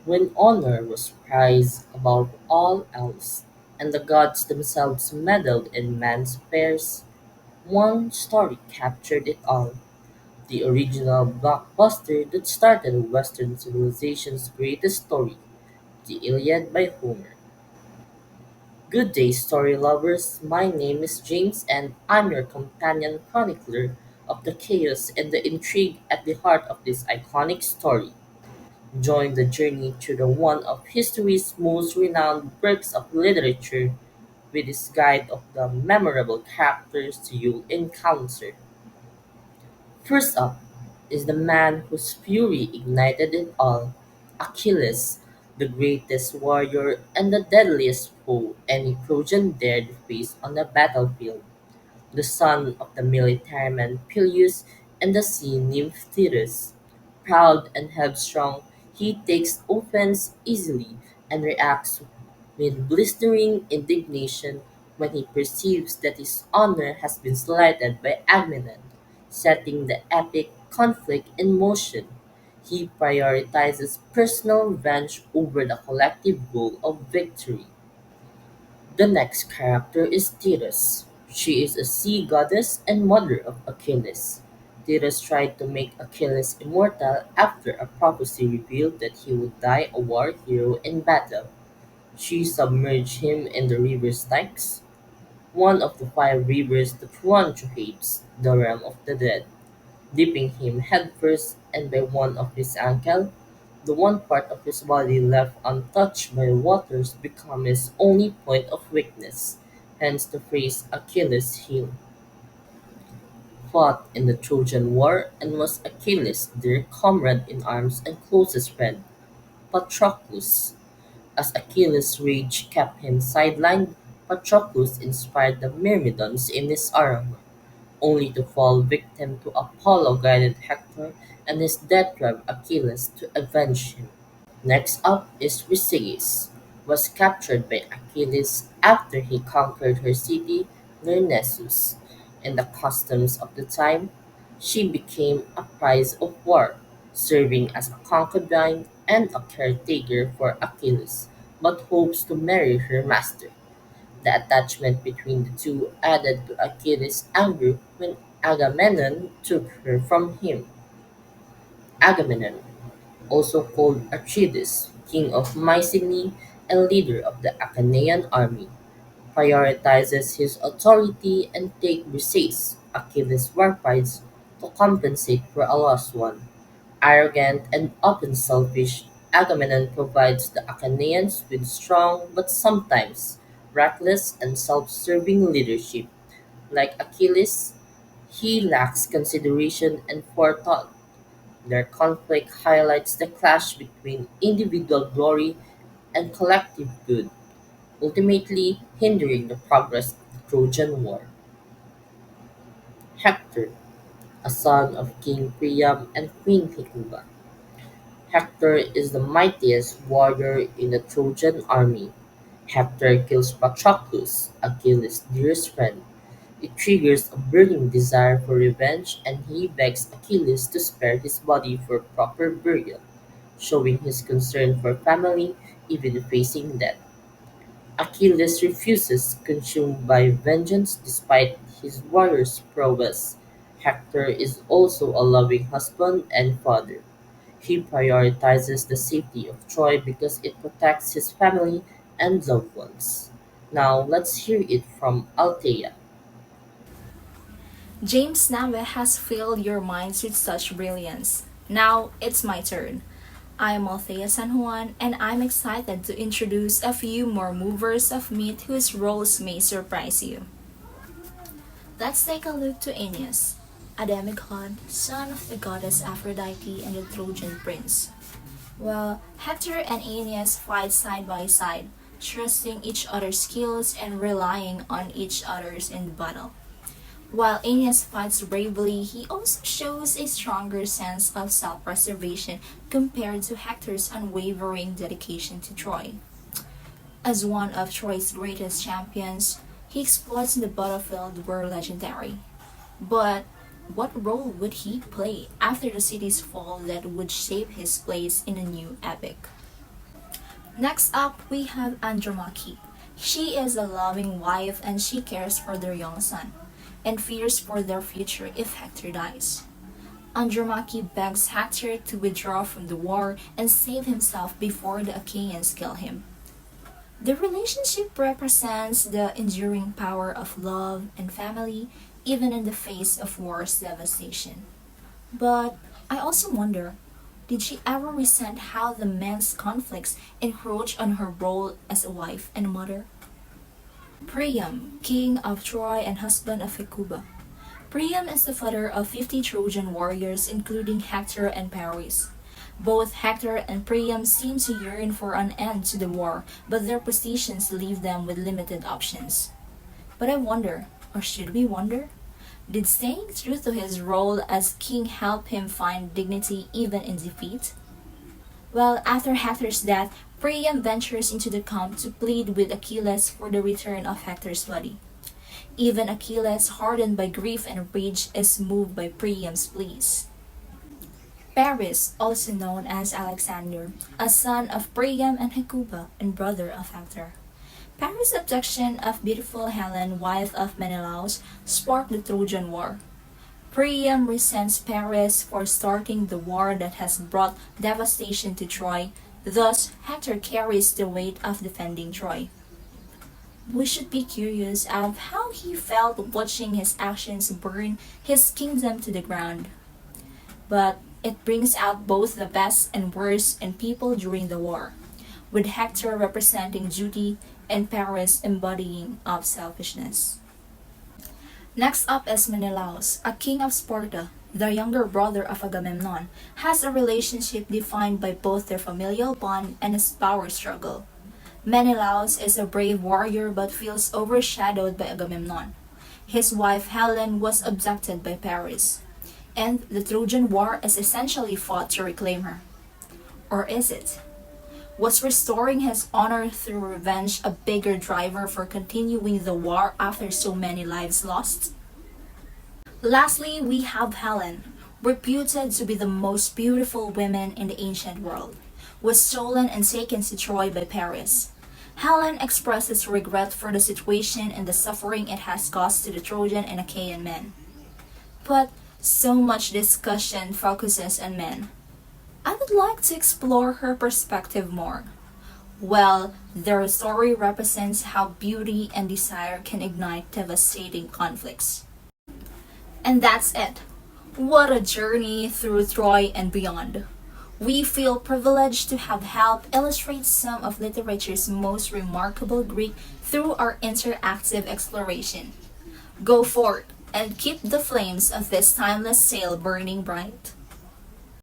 when honor was prized above all else, and the gods themselves meddled in men's affairs. One story captured it all, the original blockbuster that started Western civilization's greatest story, the Iliad by Homer. Good day, story lovers. My name is James, and I'm your companion chronicler of the chaos and the intrigue at the heart of this iconic story. Join the journey through the one of history's most renowned works of literature with this guide of the memorable characters you'll encounter. First up is the man whose fury ignited it all, Achilles, the greatest warrior and the deadliest foe any Trojan dared face on the battlefield. The son of the military Peleus and the sea nymph Thetis. Proud and headstrong, he takes offense easily and reacts with blistering indignation when he perceives that his honor has been slighted by Agamemnon, setting the epic conflict in motion. He prioritizes personal revenge over the collective goal of victory. The next character is Thetis. She is a sea goddess and mother of Achilles. Thetis tried to make Achilles immortal after a prophecy revealed that he would die a war hero in battle. She submerged him in the river Styx, one of the five rivers that run through Hades, the realm of the dead, dipping him headfirst and by one of his ankle. The one part of his body left untouched by the waters became his only point of weakness, hence the phrase Achilles' heel. Fought in the Trojan War and was Achilles' dear comrade in arms and closest friend, Patroclus. As Achilles' rage kept him sidelined, Patroclus inspired the Myrmidons in his armor, only to fall victim to Apollo-guided Hector and his death-drive Achilles to avenge him. Next up is Briseis, was captured by Achilles after he conquered her city, Lyrnessus. In the customs of the time, she became a prize of war, serving as a concubine and a caretaker for Achilles, but hopes to marry her master. The attachment between the two added to Achilles' anger when Agamemnon took her from him. Agamemnon, also called Atrides, king of Mycenae and leader of the Achaean army, prioritizes his authority and takes Briseis, Achilles' war prize, to compensate for a lost one. Arrogant and often selfish, Agamemnon provides the Achaeans with strong but sometimes reckless and self-serving leadership. Like Achilles, he lacks consideration and forethought. Their conflict highlights the clash between individual glory and collective good, ultimately hindering the progress of the Trojan War. Hector, a son of King Priam and Queen Hecuba. Hector is the mightiest warrior in the Trojan army. Hector kills Patroclus, Achilles' dearest friend. It triggers a burning desire for revenge, and he begs Achilles to spare his body for proper burial, showing his concern for family even facing death. Achilles refuses, consumed by vengeance despite his warrior's prowess. Hector is also a loving husband and father. He prioritizes the safety of Troy because it protects his family and loved ones. Now let's hear it from Althea. James Nave has filled your minds with such brilliance. Now it's my turn. I'm Althea San Juan, and I'm excited to introduce a few more movers of myth whose roles may surprise you. Let's take a look to Aeneas, a demigod, son of the goddess Aphrodite and the Trojan prince. Well, Hector and Aeneas fight side by side, trusting each other's skills and relying on each other's in battle. While Aeneas fights bravely, he also shows a stronger sense of self-preservation compared to Hector's unwavering dedication to Troy. As one of Troy's greatest champions, he exploits the battlefield were legendary. But what role would he play after the city's fall that would shape his place in a new epic? Next up, we have Andromache. She is a loving wife and she cares for their young son and fears for their future if Hector dies. Andromache begs Hector to withdraw from the war and save himself before the Achaeans kill him. The relationship represents the enduring power of love and family, even in the face of war's devastation. But I also wonder, did she ever resent how the men's conflicts encroach on her role as a wife and mother? Priam, king of Troy and husband of Hecuba. Priam is the father of 50 Trojan warriors, including Hector and Paris. Both Hector and Priam seem to yearn for an end to the war, but their positions leave them with limited options. But I wonder, or should we wonder? Did staying true to his role as king help him find dignity even in defeat? Well, after Hector's death, Priam ventures into the camp to plead with Achilles for the return of Hector's body. Even Achilles, hardened by grief and rage, is moved by Priam's pleas. Paris, also known as Alexander, a son of Priam and Hecuba and brother of Hector. Paris' abduction of beautiful Helen, wife of Menelaus, sparked the Trojan War. Priam resents Paris for starting the war that has brought devastation to Troy, thus Hector carries the weight of defending Troy. We should be curious of how he felt watching his actions burn his kingdom to the ground. But it brings out both the best and worst in people during the war, with Hector representing duty and Paris embodying of selfishness. Next up is Menelaus, a king of Sparta, the younger brother of Agamemnon, has a relationship defined by both their familial bond and his power struggle. Menelaus is a brave warrior but feels overshadowed by Agamemnon. His wife Helen was abducted by Paris, and the Trojan War is essentially fought to reclaim her. Or is it? Was restoring his honor through revenge a bigger driver for continuing the war after so many lives lost? Lastly, we have Helen, reputed to be the most beautiful woman in the ancient world, was stolen and taken to Troy by Paris. Helen expresses regret for the situation and the suffering it has caused to the Trojan and Achaean men. But so much discussion focuses on men. I would like to explore her perspective more. Well, their story represents how beauty and desire can ignite devastating conflicts. And that's it. What a journey through Troy and beyond. We feel privileged to have helped illustrate some of literature's most remarkable Greek through our interactive exploration. Go forth and keep the flames of this timeless tale burning bright.